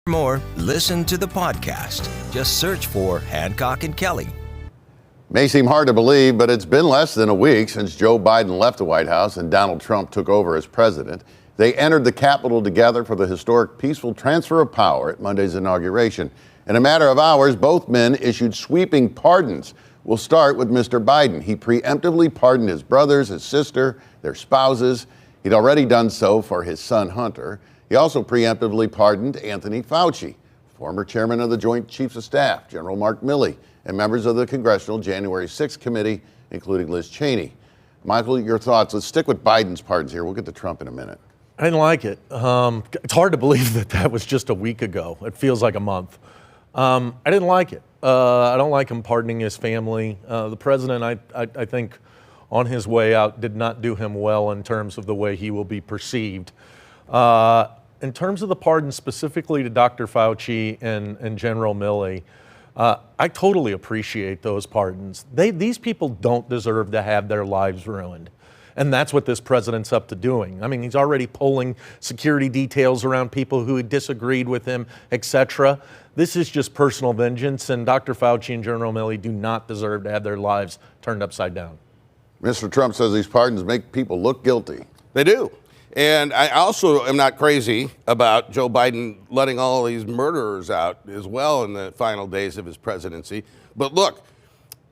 For more, listen to the podcast. Just search for Hancock and Kelley. May seem hard to believe, but it's been less than a week since Joe Biden left the White House and Donald Trump took over as president. They entered the Capitol together for the historic peaceful transfer of power at Monday's inauguration. In a matter of hours, both men issued sweeping pardons. We'll start with Mr. Biden. He preemptively pardoned his brothers, his sister, their spouses. He'd already done so for his son, Hunter. He also preemptively pardoned Anthony Fauci, former chairman of the Joint Chiefs of Staff, General Mark Milley, and members of the Congressional January 6th Committee, including Liz Cheney. Michael, your thoughts? Let's stick with Biden's pardons here. We'll get to Trump in a minute. I didn't like it. It's hard to believe that was just a week ago. It feels like a month. I didn't like it. I don't like him pardoning his family. The president, I think, on his way out, did not do him well in terms of the way he will be perceived. In terms of the pardon specifically to Dr. Fauci and General Milley, I totally appreciate those pardons. These people don't deserve to have their lives ruined. And that's what this president's up to doing. I mean, he's already pulling security details around people who had disagreed with him, etc. This is just personal vengeance, and Dr. Fauci and General Milley do not deserve to have their lives turned upside down. Mr. Trump says these pardons make people look guilty. They do. And I also am not crazy about Joe Biden letting all these murderers out as well in the final days of his presidency. But look,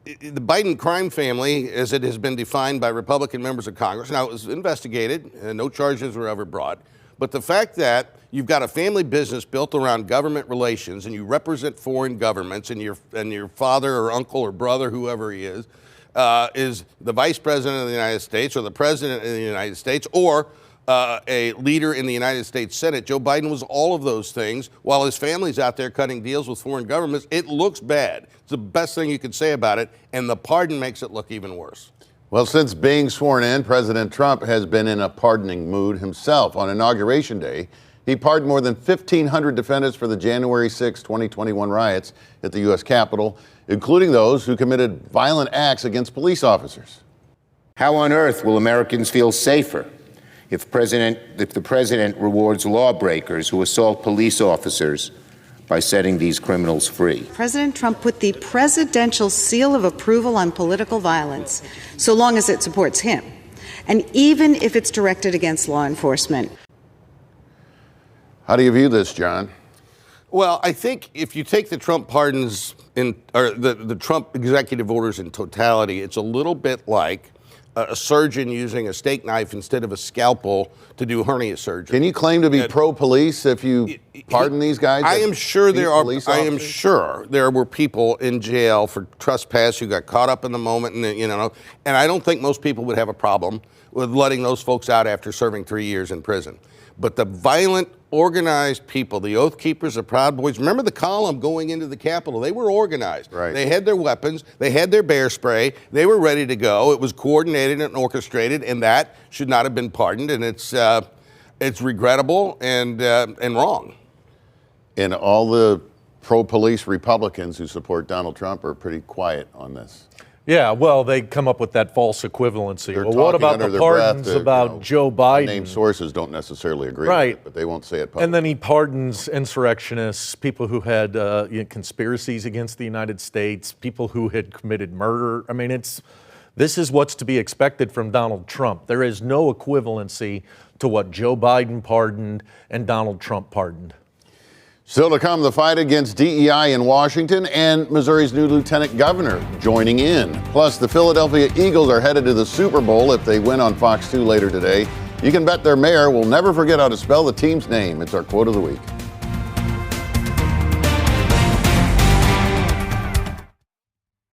the Biden crime family, as it has been defined by Republican members of Congress, now it was investigated and no charges were ever brought. But the fact that you've got a family business built around government relations and you represent foreign governments and your father or uncle or brother, whoever he is the vice president of the United States or the president of the United States or a leader in the United States Senate. Joe Biden was all of those things while his family's out there cutting deals with foreign governments. It looks bad. It's the best thing you could say about it, and the pardon makes it look even worse. Well, since being sworn in, President Trump has been in a pardoning mood himself. On Inauguration Day, he pardoned more than 1,500 defendants for the January 6, 2021 riots at the U.S. Capitol, including those who committed violent acts against police officers. How on earth will Americans feel safer if the president rewards lawbreakers who assault police officers by setting these criminals free? President Trump put the presidential seal of approval on political violence, so long as it supports him, and even if it's directed against law enforcement. How do you view this, John? Well, I think if you take the Trump pardons or the Trump executive orders in totality, it's a little bit like a surgeon using a steak knife instead of a scalpel to do hernia surgery. Can you claim to be pro-police if you pardon these guys? I am sure there were people in jail for trespass who got caught up in the moment, and I don't think most people would have a problem with letting those folks out after serving 3 years in prison. But the violent, organized people, the Oath Keepers, the Proud Boys, remember the column going into the Capitol? They were organized. Right. They had their weapons. They had their bear spray. They were ready to go. It was coordinated and orchestrated, and that should not have been pardoned. And it's regrettable and wrong. And all the pro-police Republicans who support Donald Trump are pretty quiet on this. Yeah, well, they come up with that false equivalency. They're well, what about the pardons about Joe Biden? Named sources don't necessarily agree right. with it, but they won't say it publicly. And then he pardons insurrectionists, people who had conspiracies against the United States, people who had committed murder. I mean, this is what's to be expected from Donald Trump. There is no equivalency to what Joe Biden pardoned and Donald Trump pardoned. Still to come, the fight against DEI in Washington and Missouri's new lieutenant governor joining in. Plus, the Philadelphia Eagles are headed to the Super Bowl if they win on Fox 2 later today. You can bet their mayor will never forget how to spell the team's name. It's our quote of the week.